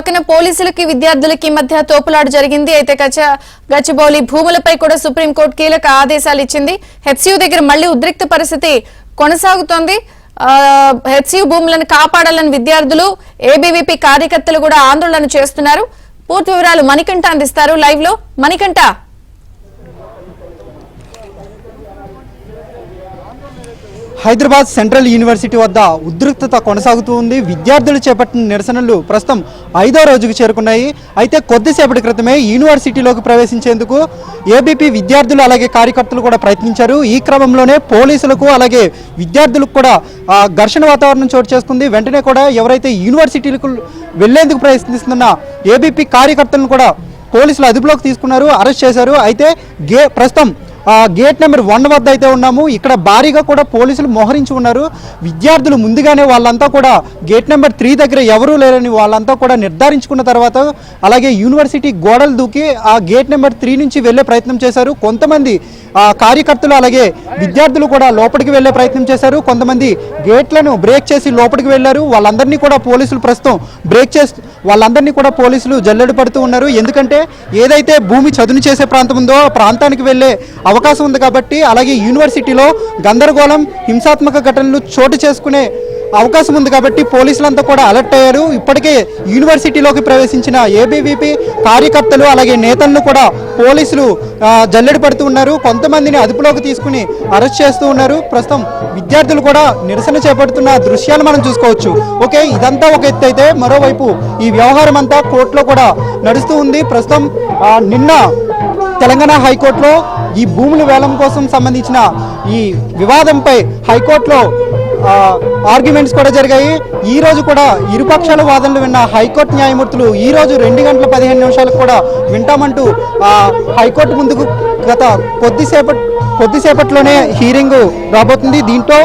పక్కన పోలీసులకి విద్యార్థులకి మధ్య తోపులాట జరిగింది. అయితే గచ్చిబౌలి భూములపై కూడా సుప్రీంకోర్టు కీలక ఆదేశాలు ఇచ్చింది. హెచ్సియు దగ్గర మళ్లీ ఉద్రిక్త పరిస్థితి కొనసాగుతోంది. హెచ్సియు భూములను కాపాడాలని విద్యార్థులు, ఏబీవీపీ కార్యకర్తలు కూడా ఆందోళన చేస్తున్నారు. పూర్తి వివరాలు మణికంఠ అందిస్తారు లైవ్ లో. మణికంఠ, హైదరాబాద్ సెంట్రల్ యూనివర్సిటీ వద్ద ఉద్రిక్తత కొనసాగుతూ ఉంది. విద్యార్థులు చేపట్టిన నిరసనలు ప్రస్తుతం 5వ రోజుకు చేరుకున్నాయి. అయితే కొద్దిసేపటి క్రితమే యూనివర్సిటీలోకి ప్రవేశించేందుకు ఏబీపీ విద్యార్థులు అలాగే కార్యకర్తలు కూడా ప్రయత్నించారు. ఈ క్రమంలోనే పోలీసులకు అలాగే విద్యార్థులకు కూడా ఘర్షణ వాతావరణం చోటు చేసుకుంది. వెంటనే కూడా ఎవరైతే యూనివర్సిటీలకు వెళ్లేందుకు ప్రయత్నిస్తున్న ఏబీపీ కార్యకర్తలను కూడా పోలీసులు అదుపులోకి తీసుకున్నారు, అరెస్ట్ చేశారు. అయితే ప్రస్తుతం గేట్ నెంబర్ 1 వద్ద అయితే ఉన్నాము. ఇక్కడ భారీగా కూడా పోలీసులు మోహరించి ఉన్నారు. విద్యార్థులు ముందుగానే వాళ్ళంతా కూడా గేట్ నెంబర్ 3 దగ్గర ఎవరూ లేరని వాళ్ళంతా కూడా నిర్ధారించుకున్న తర్వాత అలాగే యూనివర్సిటీ గోడలు దూకి ఆ గేట్ నెంబర్ 3 నుంచి వెళ్ళే ప్రయత్నం చేశారు. కొంతమంది కార్యకర్తలు అలాగే విద్యార్థులు కూడా లోపలికి వెళ్ళే ప్రయత్నం చేశారు. కొంతమంది గేట్లను బ్రేక్ చేసి లోపలికి వెళ్ళారు. వాళ్ళందరినీ కూడా పోలీసులు ప్రస్తుతం బ్రేక్ చేసి వాళ్ళందరినీ కూడా పోలీసులు జల్లెడ పడుతూ ఉన్నారు. ఎందుకంటే ఏదైతే భూమి చదును చేసే ప్రాంతం ఉందో ఆ ప్రాంతానికి వెళ్ళే అవకాశం ఉంది కాబట్టి, అలాగే యూనివర్సిటీలో గందరగోళం, హింసాత్మక ఘటనలు చోటు చేసుకునే అవకాశం ఉంది కాబట్టి పోలీసులంతా కూడా అలర్ట్ అయ్యారు. ఇప్పటికే యూనివర్సిటీలోకి ప్రవేశించిన ఏబీవీపీ కార్యకర్తలు అలాగే నేతలను కూడా పోలీసులు జల్లెడ పడుతూ ఉన్నారు. కొంతమందిని అదుపులోకి తీసుకుని అరెస్ట్ చేస్తూ ఉన్నారు. ప్రస్తుతం విద్యార్థులు కూడా నిరసన చేపడుతున్న దృశ్యాలు మనం చూసుకోవచ్చు. ఓకే, ఇదంతా ఒక ఎత్తు అయితే మరోవైపు ఈ వ్యవహారం అంతా కోర్టులో కూడా నడుస్తూ ఉంది. ప్రస్తుతం నిన్న తెలంగాణ హైకోర్టులో ఈ భూముల వేలం కోసం సంబంధించిన ఈ వివాదంపై హైకోర్టులో ఆర్గ్యుమెంట్స్ కూడా జరిగాయి. ఈ రోజు కూడా ఇరుపక్షాల వాదనలు విన్న హైకోర్టు న్యాయమూర్తులు ఈ రోజు 2:15 కూడా వింటామంటూ హైకోర్టు ముందుకు కొద్దిసేపట్లోనే హీరింగ్ రాబోతుంది. దీంట్లో